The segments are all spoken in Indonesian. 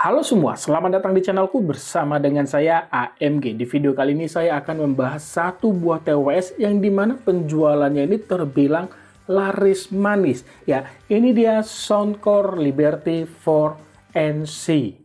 Halo semua, selamat datang di channelku bersama dengan saya AMG. Di video kali ini saya akan membahas satu buah TWS yang dimana penjualannya ini terbilang laris manis. Ya, ini dia Soundcore Liberty 4NC.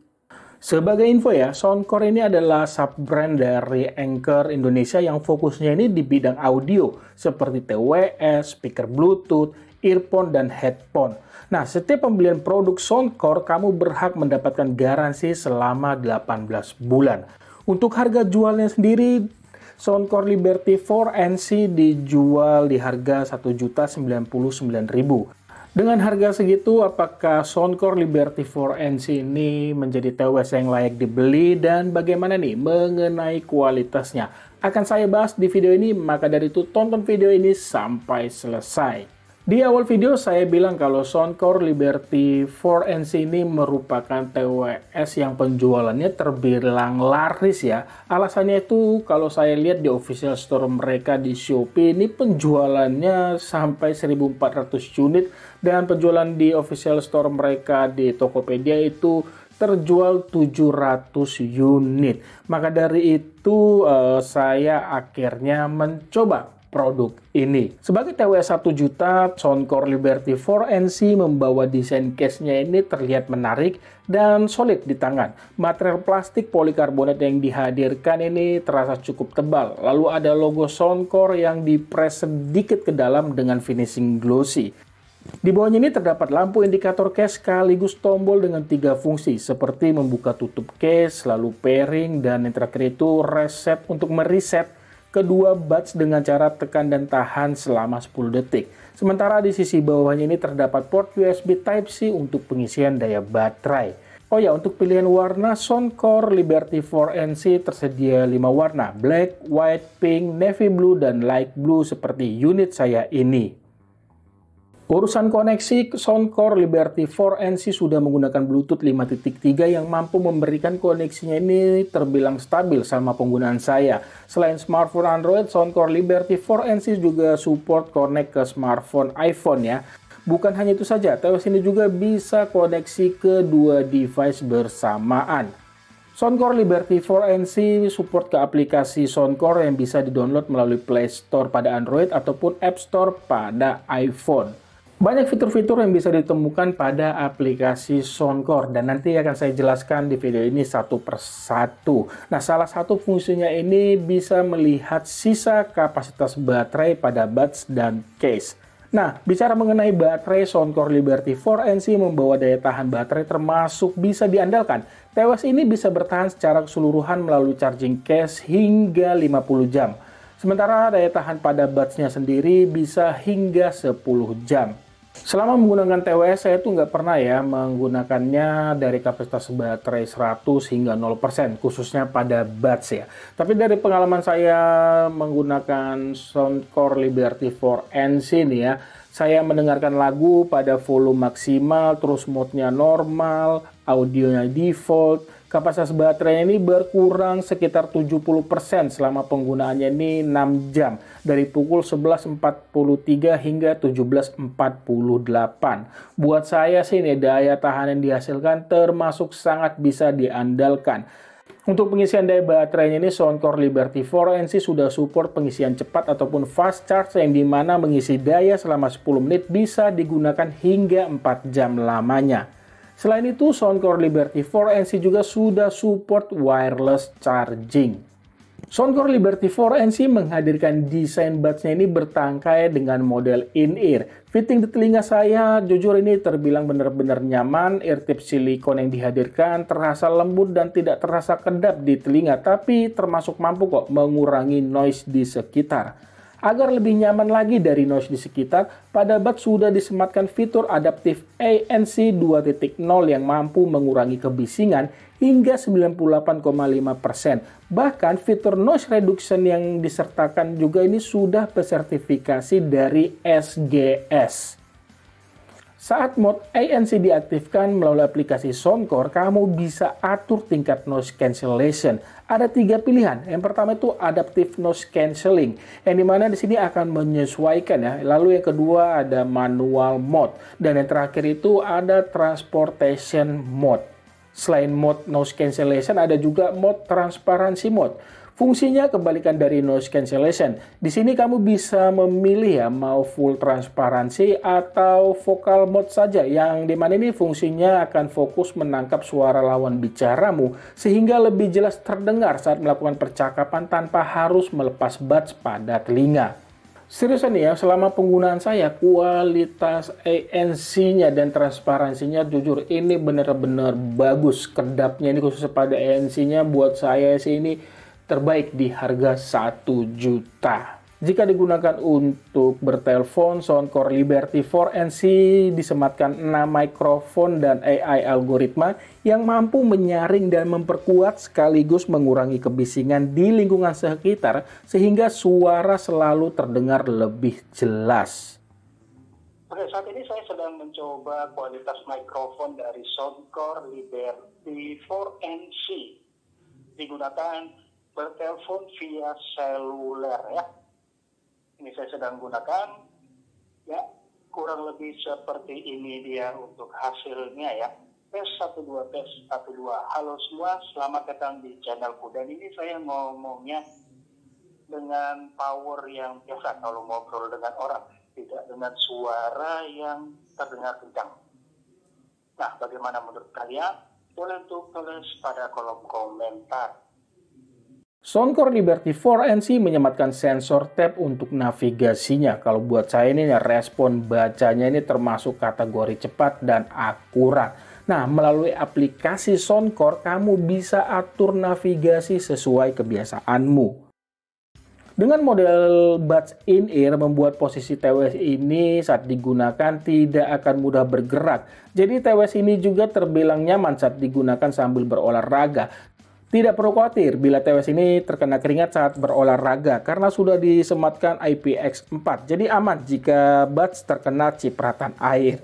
Sebagai info ya, Soundcore ini adalah sub-brand dari Anker Indonesia yang fokusnya ini di bidang audio seperti TWS, speaker Bluetooth, earphone, dan headphone. Nah, setiap pembelian produk Soundcore, kamu berhak mendapatkan garansi selama 18 bulan. Untuk harga jualnya sendiri, Soundcore Liberty 4NC dijual di harga Rp1.099.000. Dengan harga segitu, apakah Soundcore Liberty 4NC ini menjadi TWS yang layak dibeli dan bagaimana nih mengenai kualitasnya? Akan saya bahas di video ini, maka dari itu tonton video ini sampai selesai. Di awal video saya bilang kalau Soundcore Liberty 4NC ini merupakan TWS yang penjualannya terbilang laris ya. Alasannya itu kalau saya lihat di official store mereka di Shopee ini penjualannya sampai 1.400 unit dan penjualan di official store mereka di Tokopedia itu terjual 700 unit. Maka dari itu saya akhirnya mencoba produk ini. Sebagai TWS 1 juta, Soundcore Liberty 4NC membawa desain case-nya ini terlihat menarik dan solid di tangan. Material plastik polikarbonat yang dihadirkan ini terasa cukup tebal. Lalu ada logo Soundcore yang dipres sedikit ke dalam dengan finishing glossy. Di bawahnya ini terdapat lampu indikator case sekaligus tombol dengan 3 fungsi seperti membuka tutup case, lalu pairing, dan yang terakhir itu reset untuk mereset kedua buds dengan cara tekan dan tahan selama 10 detik. Sementara di sisi bawahnya ini terdapat port USB Type-C untuk pengisian daya baterai. Oh ya, untuk pilihan warna Soundcore Liberty 4NC tersedia 5 warna, black, white, pink, navy blue, dan light blue seperti unit saya ini. Urusan koneksi, Soundcore Liberty 4NC sudah menggunakan Bluetooth 5.3 yang mampu memberikan koneksinya ini terbilang stabil sama penggunaan saya. Selain smartphone Android, Soundcore Liberty 4NC juga support connect ke smartphone iPhone ya. Bukan hanya itu saja, TWS ini juga bisa koneksi ke dua device bersamaan. Soundcore Liberty 4NC support ke aplikasi Soundcore yang bisa di-download melalui Play Store pada Android ataupun App Store pada iPhone. Banyak fitur-fitur yang bisa ditemukan pada aplikasi Soundcore dan nanti akan saya jelaskan di video ini satu persatu. Nah, salah satu fungsinya ini bisa melihat sisa kapasitas baterai pada buds dan case. Nah, bicara mengenai baterai, Soundcore Liberty 4NC membawa daya tahan baterai termasuk bisa diandalkan. TWS ini bisa bertahan secara keseluruhan melalui charging case hingga 50 jam. Sementara daya tahan pada buds-nya sendiri bisa hingga 10 jam. Selama menggunakan TWS, saya tuh nggak pernah ya menggunakannya dari kapasitas baterai 100 hingga 0%, khususnya pada buds ya. Tapi dari pengalaman saya menggunakan Soundcore Liberty 4NC nih ya, saya mendengarkan lagu pada volume maksimal, terus mode-nya normal, audionya default, kapasitas baterainya ini berkurang sekitar 70% selama penggunaannya ini 6 jam. Dari pukul 11.43 hingga 17.48. Buat saya sih nih, daya tahan yang dihasilkan termasuk sangat bisa diandalkan. Untuk pengisian daya baterainya ini, Soundcore Liberty 4NC sudah support pengisian cepat ataupun fast charge yang dimana mengisi daya selama 10 menit bisa digunakan hingga 4 jam lamanya. Selain itu, Soundcore Liberty 4NC juga sudah support wireless charging. Soundcore Liberty 4NC menghadirkan desain buds-nya ini bertangkai dengan model in-ear. Fitting di telinga saya, jujur ini terbilang benar-benar nyaman. Ear tip silikon yang dihadirkan terasa lembut dan tidak terasa kedap di telinga, tapi termasuk mampu kok mengurangi noise di sekitar. Agar lebih nyaman lagi dari noise di sekitar, pada buds sudah disematkan fitur adaptif ANC 2.0 yang mampu mengurangi kebisingan hingga 98,5%. Bahkan fitur noise reduction yang disertakan juga ini sudah bersertifikasi dari SGS. Saat mode ANC diaktifkan melalui aplikasi Soundcore, kamu bisa atur tingkat noise cancellation. Ada 3 pilihan. Yang pertama itu adaptive noise cancelling, yang dimana di sini akan menyesuaikan ya. Lalu yang kedua ada manual mode, dan yang terakhir itu ada transportation mode. Selain mode noise cancellation, ada juga mode transparansi mode. Fungsinya kebalikan dari noise cancellation. Di sini kamu bisa memilih ya, mau full transparansi atau vocal mode saja, yang dimana ini fungsinya akan fokus menangkap suara lawan bicaramu sehingga lebih jelas terdengar saat melakukan percakapan tanpa harus melepas buds pada telinga. Seriusan nih ya, selama penggunaan saya, kualitas ANC-nya dan transparansinya jujur ini benar-benar bagus. Kedapnya ini khusus pada ANC-nya buat saya sih ini terbaik di harga 1 juta. Jika digunakan untuk bertelepon, Soundcore Liberty 4NC disematkan 6 mikrofon dan AI algoritma yang mampu menyaring dan memperkuat sekaligus mengurangi kebisingan di lingkungan sekitar sehingga suara selalu terdengar lebih jelas. Oke, saat ini saya sedang mencoba kualitas mikrofon dari Soundcore Liberty 4NC. Digunakan bertelepon via seluler ya. Ini saya sedang gunakan, ya, kurang lebih seperti ini dia untuk hasilnya ya. Tes 12, tes 12. Halo semua, selamat datang di channelku. Dan ini saya ngomongnya dengan power yang biasa kalau ngobrol dengan orang, tidak dengan suara yang terdengar kencang. Nah, bagaimana menurut kalian? Boleh untuk tulis pada kolom komentar. Soundcore Liberty 4NC menyematkan sensor tap untuk navigasinya. Kalau buat saya ini respon bacanya ini termasuk kategori cepat dan akurat. Nah, melalui aplikasi Soundcore kamu bisa atur navigasi sesuai kebiasaanmu. Dengan model buds in-ear membuat posisi TWS ini saat digunakan tidak akan mudah bergerak. Jadi TWS ini juga terbilang nyaman saat digunakan sambil berolahraga. Tidak perlu khawatir bila TWS ini terkena keringat saat berolahraga karena sudah disematkan IPX4. Jadi aman jika buds terkena cipratan air.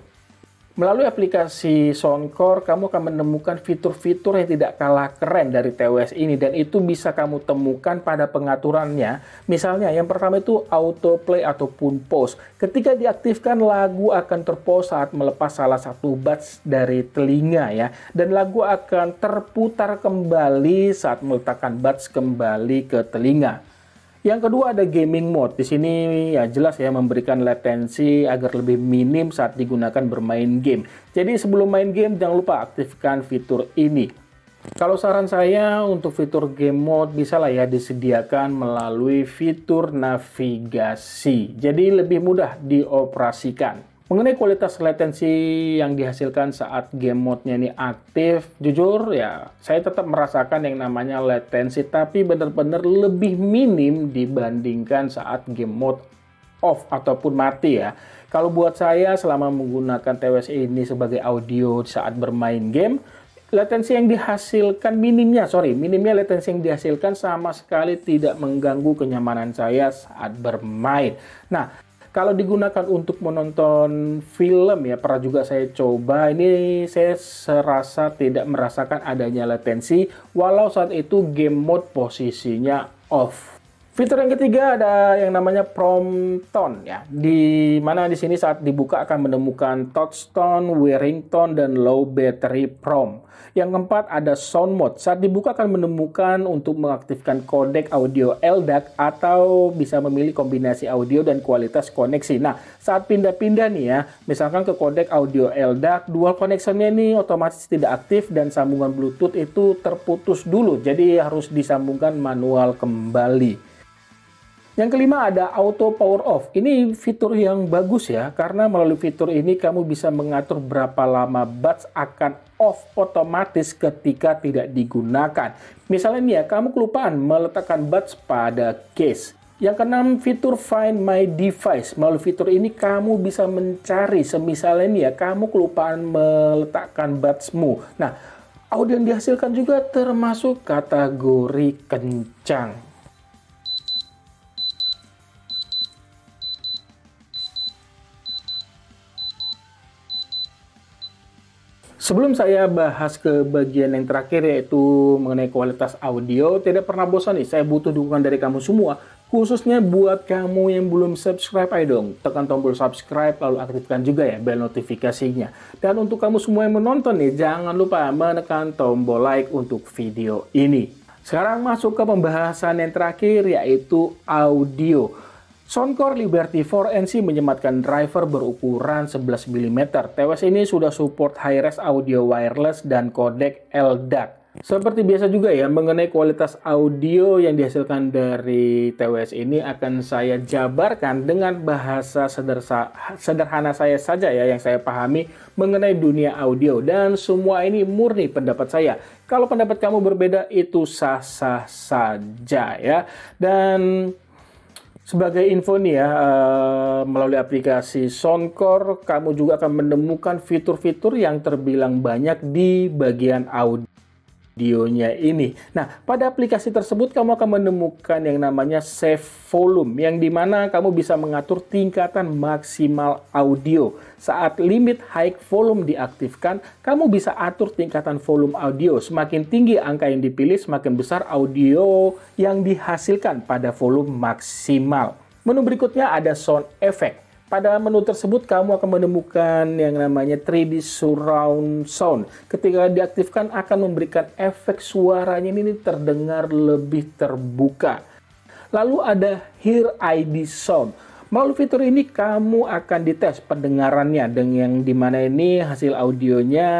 Melalui aplikasi Soundcore, kamu akan menemukan fitur-fitur yang tidak kalah keren dari TWS ini dan itu bisa kamu temukan pada pengaturannya. Misalnya, yang pertama itu autoplay ataupun pause. Ketika diaktifkan, lagu akan terpause saat melepas salah satu buds dari telinga ya, dan lagu akan terputar kembali saat meletakkan buds kembali ke telinga. Yang kedua ada gaming mode. Di sini ya jelas ya memberikan latensi agar lebih minim saat digunakan bermain game. Jadi sebelum main game jangan lupa aktifkan fitur ini. Kalau saran saya untuk fitur game mode bisa lah ya disediakan melalui fitur navigasi. Jadi lebih mudah dioperasikan. Mengenai kualitas latensi yang dihasilkan saat game mode-nya ini aktif, jujur ya saya tetap merasakan yang namanya latensi tapi benar-benar lebih minim dibandingkan saat game mode off ataupun mati ya. Kalau buat saya selama menggunakan TWS ini sebagai audio saat bermain game, latensi yang dihasilkan minimnya latensi yang dihasilkan sama sekali tidak mengganggu kenyamanan saya saat bermain. Nah, kalau digunakan untuk menonton film ya, pernah juga saya coba, ini saya serasa tidak merasakan adanya latensi, walau saat itu game mode posisinya off. Fitur yang ketiga ada yang namanya prompt tone ya, di mana di sini saat dibuka akan menemukan touch tone, wearing tone, dan low battery prompt. Yang keempat ada sound mode. Saat dibuka akan menemukan untuk mengaktifkan kodek audio LDAC atau bisa memilih kombinasi audio dan kualitas koneksi. Nah, saat pindah-pindah nih ya, misalkan ke kodek audio LDAC, dual connectionnya ini otomatis tidak aktif dan sambungan Bluetooth itu terputus dulu. Jadi harus disambungkan manual kembali. Yang kelima ada auto power off. Ini fitur yang bagus ya, karena melalui fitur ini kamu bisa mengatur berapa lama buds akan off otomatis ketika tidak digunakan. Misalnya nih ya, kamu kelupaan meletakkan buds pada case. Yang keenam, fitur Find My Device. Melalui fitur ini kamu bisa mencari, semisalnya nih ya, kamu kelupaan meletakkan budsmu. Nah, audio yang dihasilkan juga termasuk kategori kencang. Sebelum saya bahas ke bagian yang terakhir yaitu mengenai kualitas audio, tidak pernah bosan nih, saya butuh dukungan dari kamu semua. Khususnya buat kamu yang belum subscribe, ayo dong, tekan tombol subscribe lalu aktifkan juga ya bel notifikasinya. Dan untuk kamu semua yang menonton nih, jangan lupa menekan tombol like untuk video ini. Sekarang masuk ke pembahasan yang terakhir yaitu audio. Soundcore Liberty 4NC menyematkan driver berukuran 11 mm. TWS ini sudah support high-res audio wireless dan kodek LDAC. Seperti biasa juga ya, mengenai kualitas audio yang dihasilkan dari TWS ini akan saya jabarkan dengan bahasa sederhana saya saja ya, yang saya pahami mengenai dunia audio. Dan semua ini murni pendapat saya. Kalau pendapat kamu berbeda, itu sah-sah saja ya. Dan sebagai info nih ya, melalui aplikasi Soundcore, kamu juga akan menemukan fitur-fitur yang terbilang banyak di bagian audionya ini. Nah, pada aplikasi tersebut kamu akan menemukan yang namanya save volume, yang dimana kamu bisa mengatur tingkatan maksimal audio. Saat limit high volume diaktifkan, kamu bisa atur tingkatan volume audio. Semakin tinggi angka yang dipilih, semakin besar audio yang dihasilkan pada volume maksimal. Menu berikutnya ada sound effect. Pada menu tersebut, kamu akan menemukan yang namanya 3D surround sound. Ketika diaktifkan, akan memberikan efek suaranya ini terdengar lebih terbuka. Lalu ada Hear ID Sound. Melalui fitur ini kamu akan dites pendengarannya dengan yang dimana ini hasil audionya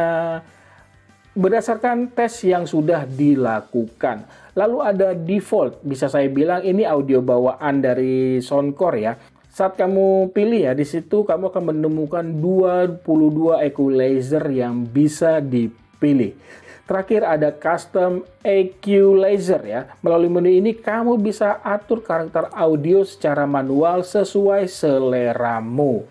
berdasarkan tes yang sudah dilakukan. Lalu ada default, bisa saya bilang ini audio bawaan dari Soundcore ya. Saat kamu pilih ya, di situ kamu akan menemukan 22 equalizer yang bisa dipilih. Terakhir ada custom equalizer ya. Melalui menu ini kamu bisa atur karakter audio secara manual sesuai seleramu.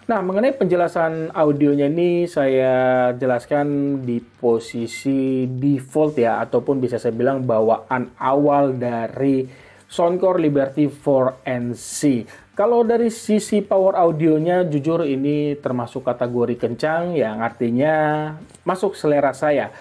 Nah, mengenai penjelasan audionya ini saya jelaskan di posisi default ya, ataupun bisa saya bilang bawaan awal dari Soundcore Liberty 4NC. Kalau dari sisi power audionya, jujur ini termasuk kategori kencang, yang artinya masuk selera saya.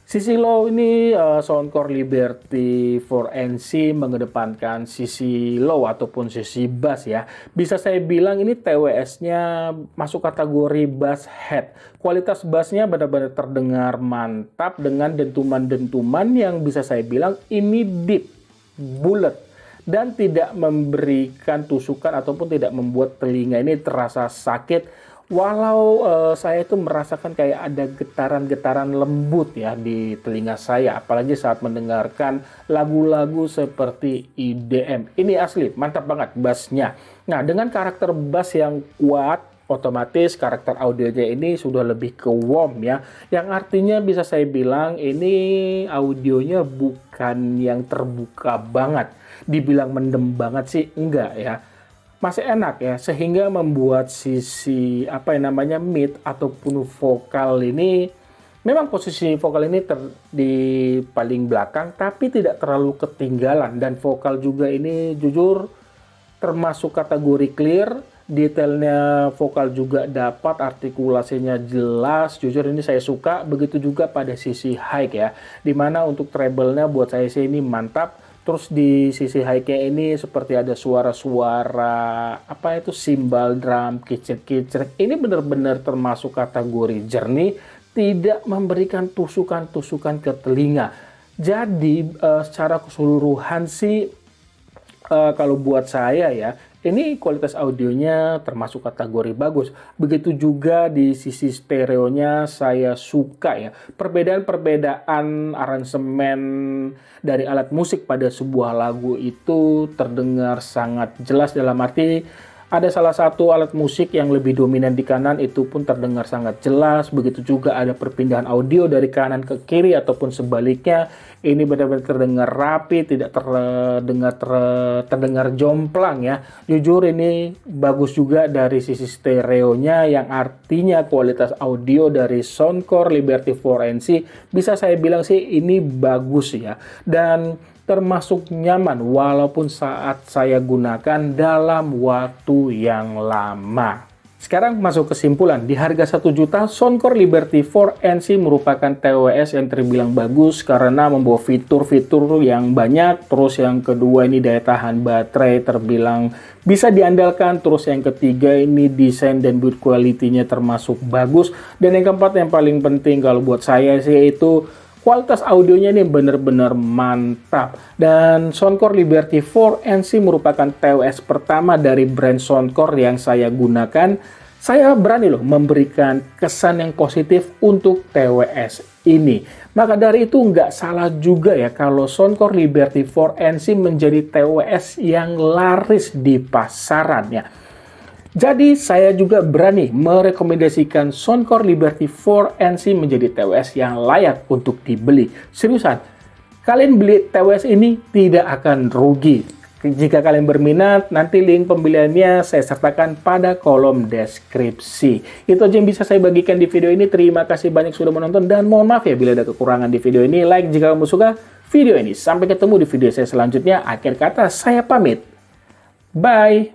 Sisi low ini Soundcore Liberty 4NC mengedepankan sisi low ataupun sisi bass ya. Bisa saya bilang ini TWS-nya masuk kategori bass head. Kualitas bassnya benar-benar terdengar mantap dengan dentuman-dentuman yang bisa saya bilang ini deep, bulat, dan tidak memberikan tusukan ataupun tidak membuat telinga ini terasa sakit. Walau saya itu merasakan kayak ada getaran-getaran lembut ya di telinga saya, apalagi saat mendengarkan lagu-lagu seperti EDM. Ini asli, mantap banget bassnya. Nah, dengan karakter bass yang kuat, otomatis karakter audionya ini sudah lebih ke warm ya. Yang artinya bisa saya bilang ini audionya bukan yang terbuka banget. Dibilang mendem banget sih enggak ya. Masih enak ya, sehingga membuat sisi mid ataupun vokal ini, memang posisi vokal ini di paling belakang tapi tidak terlalu ketinggalan, dan vokal juga ini jujur termasuk kategori clear. Detailnya vokal juga dapat, artikulasinya jelas, jujur ini saya suka. Begitu juga pada sisi high ya, dimana untuk treble-nya buat saya sih ini mantap. Terus di sisi high-nya ini seperti ada suara-suara simbal drum, kicir-kicir. Ini benar-benar termasuk kategori jernih, tidak memberikan tusukan-tusukan ke telinga. Jadi secara keseluruhan sih kalau buat saya ya, ini kualitas audionya termasuk kategori bagus. Begitu juga di sisi stereonya saya suka ya. Perbedaan-perbedaan aransemen dari alat musik pada sebuah lagu itu terdengar sangat jelas, dalam arti ada salah satu alat musik yang lebih dominan di kanan, itu pun terdengar sangat jelas. Begitu juga ada perpindahan audio dari kanan ke kiri ataupun sebaliknya. Ini benar-benar terdengar rapi, tidak terdengar jomplang ya. Jujur ini bagus juga dari sisi stereonya, yang artinya kualitas audio dari Soundcore Liberty 4NC bisa saya bilang sih ini bagus ya. Dan termasuk nyaman walaupun saat saya gunakan dalam waktu yang lama. Sekarang masuk kesimpulan, di harga 1 juta, Soundcore Liberty 4NC merupakan TWS yang terbilang bagus karena membawa fitur-fitur yang banyak. Terus yang kedua ini daya tahan baterai terbilang bisa diandalkan. Terus yang ketiga ini desain dan build quality-nya termasuk bagus. Dan yang keempat yang paling penting kalau buat saya sih itu kualitas audionya ini benar-benar mantap. Dan Soundcore Liberty 4NC merupakan TWS pertama dari brand Soundcore yang saya gunakan. Saya berani loh memberikan kesan yang positif untuk TWS ini. Maka dari itu nggak salah juga ya kalau Soundcore Liberty 4NC menjadi TWS yang laris di pasaran ya. Jadi saya juga berani merekomendasikan Soundcore Liberty 4NC menjadi TWS yang layak untuk dibeli. Seriusan, kalian beli TWS ini tidak akan rugi. Jika kalian berminat, nanti link pembeliannya saya sertakan pada kolom deskripsi. Itu aja yang bisa saya bagikan di video ini. Terima kasih banyak sudah menonton dan mohon maaf ya bila ada kekurangan di video ini. Like jika kamu suka video ini. Sampai ketemu di video saya selanjutnya. Akhir kata, saya pamit. Bye!